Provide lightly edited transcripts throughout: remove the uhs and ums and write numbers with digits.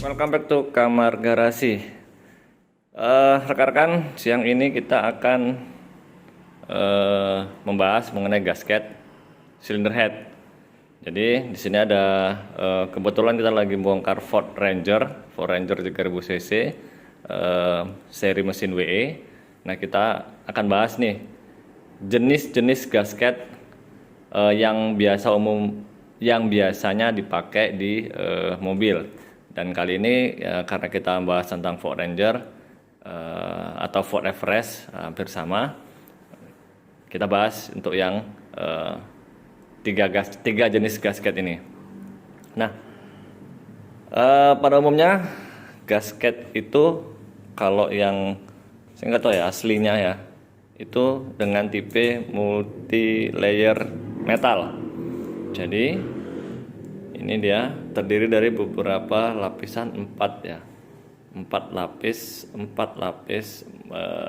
Welcome back to kamar garasi. Rekan-rekan, siang ini kita akan membahas mengenai gasket cylinder head. Jadi di sini ada kebetulan kita lagi bongkar Ford Ranger 3000 cc seri mesin WE. Nah, kita akan bahas nih jenis-jenis gasket yang biasanya dipakai di mobil. Dan kali ini karena kita membahas tentang Ford Ranger atau Ford Everest, hampir sama. Kita bahas untuk yang tiga jenis gasket ini. Nah, pada umumnya gasket itu kalau yang saya nggak tahu ya aslinya ya, itu dengan tipe multi layer metal. Jadi ini dia terdiri dari beberapa lapisan 4 ya, 4 lapis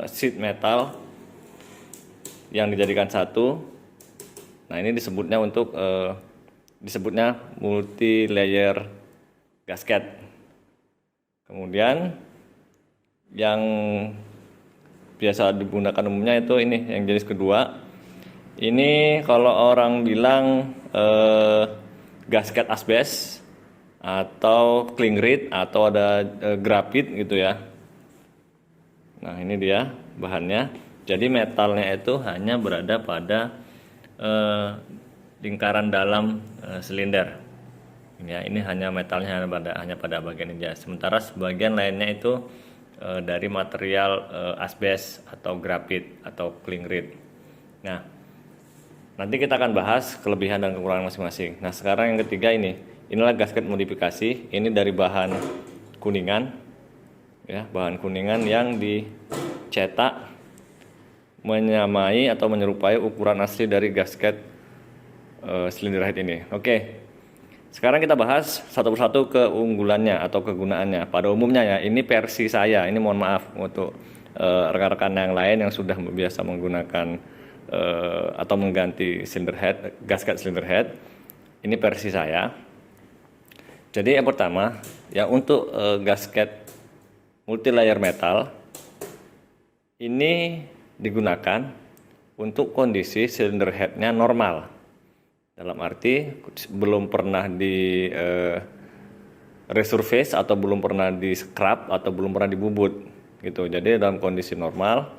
sheet metal yang dijadikan satu. Nah, ini disebutnya disebutnya multi layer gasket. Kemudian yang biasa digunakan umumnya itu ini yang jenis kedua. Ini kalau orang bilang gasket asbes atau klingrit atau ada grafit gitu ya. Nah, ini dia bahannya. Jadi metalnya itu hanya berada pada lingkaran dalam silinder. Ini hanya metalnya hanya pada bagian ini. Sementara sebagian lainnya itu dari material asbes atau grafit atau klingrit. Nah, nanti kita akan bahas kelebihan dan kekurangan masing-masing. Nah, sekarang yang ketiga inilah gasket modifikasi. Ini dari bahan kuningan, ya, bahan kuningan yang dicetak menyamai atau menyerupai ukuran asli dari gasket cylinder head ini. Oke, sekarang kita bahas satu persatu keunggulannya atau kegunaannya. Pada umumnya ya, ini versi saya. Ini mohon maaf untuk rekan-rekan yang lain yang sudah biasa menggunakan atau mengganti gasket cylinder head. Ini versi saya. Jadi yang pertama ya, untuk gasket multi layer metal ini digunakan untuk kondisi cylinder headnya normal, dalam arti belum pernah di resurface atau belum pernah di scrap atau belum pernah dibubut gitu. Jadi dalam kondisi normal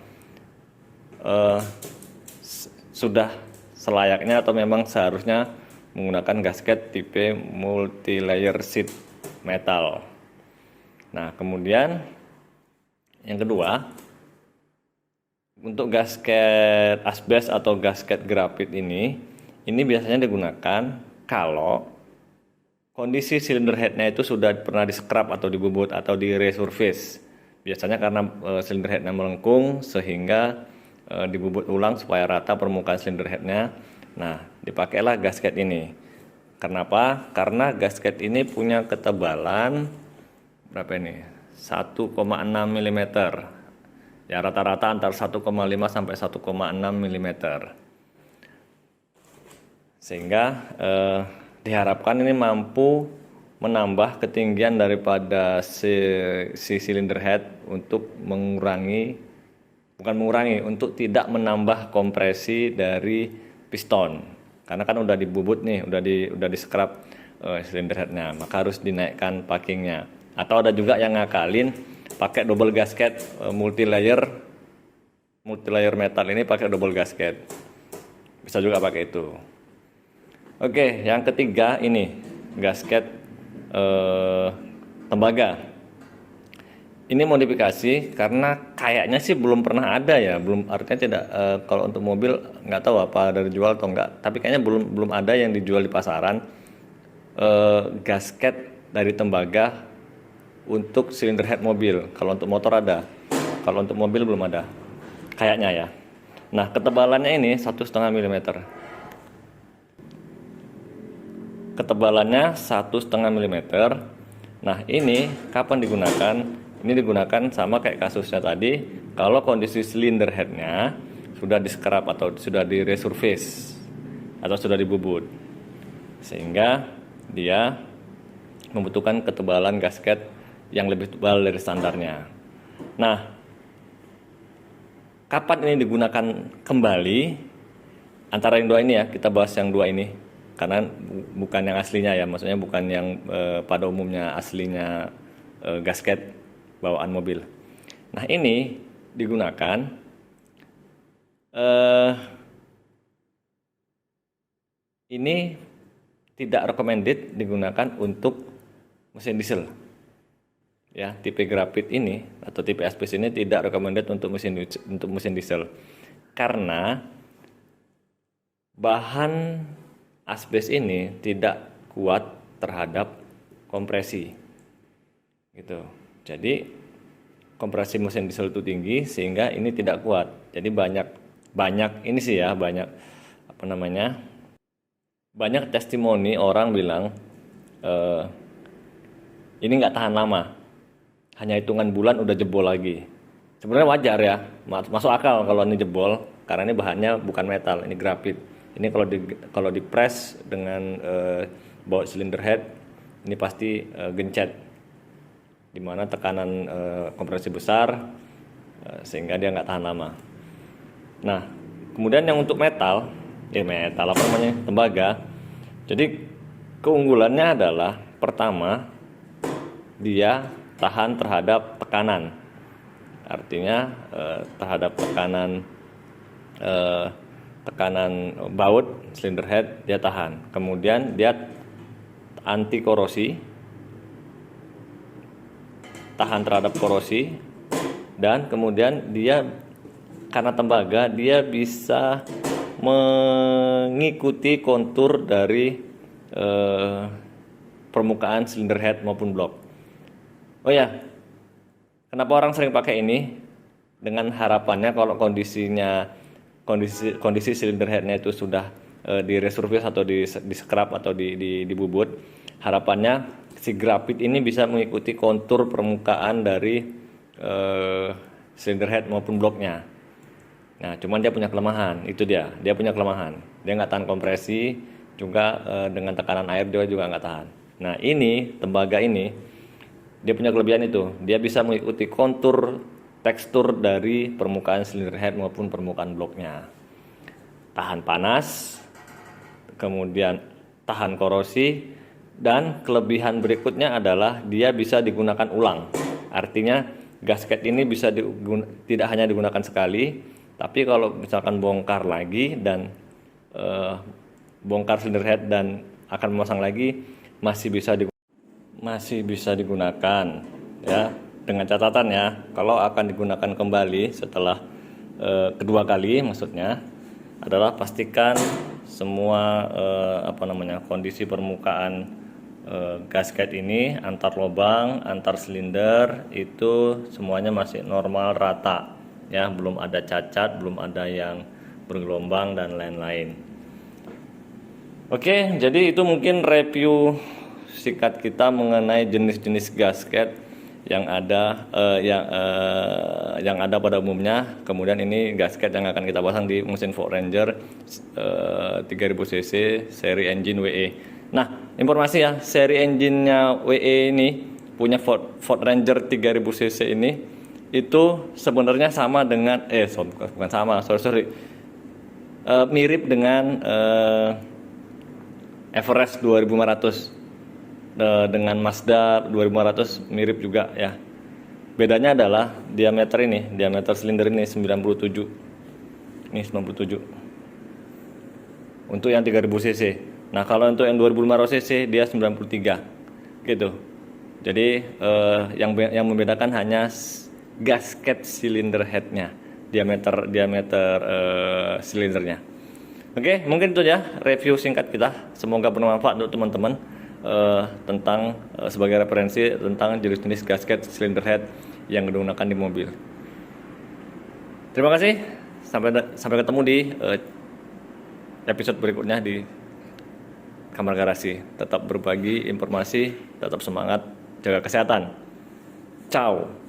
sudah selayaknya atau memang seharusnya menggunakan gasket tipe multi layer sheet metal. Nah, kemudian yang kedua, untuk gasket asbes atau gasket grafit ini biasanya digunakan kalau kondisi cylinder headnya itu sudah pernah di scrap atau dibubut atau di resurface. Biasanya karena cylinder headnya melengkung sehingga dibubut ulang supaya rata permukaan cylinder headnya. Nah, dipakailah gasket ini. Kenapa? Karena gasket ini punya ketebalan berapa ini? 1,6 mm. Ya, rata-rata antara 1,5 sampai 1,6 mm. Sehingga diharapkan ini mampu menambah ketinggian daripada si cylinder head untuk untuk tidak menambah kompresi dari piston, karena kan udah dibubut nih, udah di scrap silinder headnya, maka harus dinaikkan packingnya. Atau ada juga yang ngakalin pakai double gasket multi layer metal ini pakai double gasket, bisa juga pakai itu. Oke, yang ketiga ini gasket tembaga. Ini modifikasi karena kayaknya sih belum pernah ada ya, artinya tidak, kalau untuk mobil nggak tahu apa ada dijual atau enggak, tapi kayaknya belum ada yang dijual di pasaran gasket dari tembaga untuk silinder head mobil. Kalau untuk motor ada, kalau untuk mobil belum ada kayaknya ya. Nah, ketebalannya ini 1,5 mm. Ketebalannya 1,5 mm. Nah, ini kapan digunakan? Ini digunakan sama kayak kasusnya tadi, kalau kondisi silinder headnya sudah di scrap atau sudah di resurface atau sudah dibubut, sehingga dia membutuhkan ketebalan gasket yang lebih tebal dari standarnya. Nah, kapan ini digunakan kembali? Antara yang dua ini ya, kita bahas yang dua ini karena bukan yang aslinya ya, maksudnya bukan yang pada umumnya aslinya gasket bawaan mobil. Nah, ini digunakan ini tidak recommended digunakan untuk mesin diesel. Ya, tipe grafit ini atau tipe asbes ini tidak recommended untuk mesin diesel. Karena bahan asbes ini tidak kuat terhadap kompresi. Gitu. Jadi kompresi mesin diesel itu tinggi sehingga ini tidak kuat. Jadi banyak ini sih ya, banyak testimoni orang bilang ini nggak tahan lama, hanya hitungan bulan udah jebol lagi. Sebenarnya wajar ya, masuk akal kalau ini jebol karena ini bahannya bukan metal, ini grafit. Ini kalau di press dengan baut cylinder head ini pasti gencet, dimana tekanan kompresi besar sehingga dia nggak tahan lama. Nah, kemudian yang untuk tembaga. Jadi keunggulannya adalah pertama dia tahan terhadap tekanan, artinya terhadap tekanan baut cylinder head dia tahan. Kemudian dia anti korosi, tahan terhadap korosi, dan kemudian dia karena tembaga dia bisa mengikuti kontur dari permukaan cylinder head maupun blok. Oh ya, kenapa orang sering pakai ini? Dengan harapannya kalau kondisi cylinder headnya itu sudah di resurface atau di scrap atau dibubut, harapannya si grafit ini bisa mengikuti kontur permukaan dari cylinder head maupun bloknya. Nah, cuman dia punya kelemahan, itu dia punya kelemahan. Dia nggak tahan kompresi, juga dengan tekanan air dia juga nggak tahan. Nah, ini tembaga ini dia punya kelebihan itu, dia bisa mengikuti kontur tekstur dari permukaan cylinder head maupun permukaan bloknya. Tahan panas, kemudian tahan korosi, dan kelebihan berikutnya adalah dia bisa digunakan ulang. Artinya gasket ini bisa tidak hanya digunakan sekali, tapi kalau misalkan bongkar lagi dan bongkar cylinder head dan akan memasang lagi masih bisa digunakan ya, dengan catatan ya, kalau akan digunakan kembali setelah kedua kali maksudnya adalah pastikan semua kondisi permukaan gasket ini antar lubang, antar silinder itu semuanya masih normal rata. Ya, belum ada cacat, belum ada yang bergelombang dan lain-lain. Oke, jadi itu mungkin review singkat kita mengenai jenis-jenis gasket yang ada pada umumnya. Kemudian ini gasket yang akan kita pasang di mesin Ford Ranger 3000 cc seri engine WE. Nah, informasi ya, seri engine-nya WE ini punya Ford Ranger 3000 cc ini itu sebenarnya sama dengan mirip dengan Everest 2500 dengan Mazda 2500 mirip juga ya. Bedanya adalah diameter silinder ini 97. Ini 97. Untuk yang 3000 cc. Nah, kalau untuk yang 2500 cc dia 93. Gitu. Jadi yang membedakan hanya gasket silinder headnya, diameter silindernya. Oke, mungkin itu ya review singkat kita. Semoga bermanfaat untuk teman-teman tentang sebagai referensi tentang jenis-jenis gasket silinder head yang digunakan di mobil. Terima kasih. Sampai ketemu di episode berikutnya di Kamar Garasi. Tetap berbagi informasi, tetap semangat, jaga kesehatan. Ciao.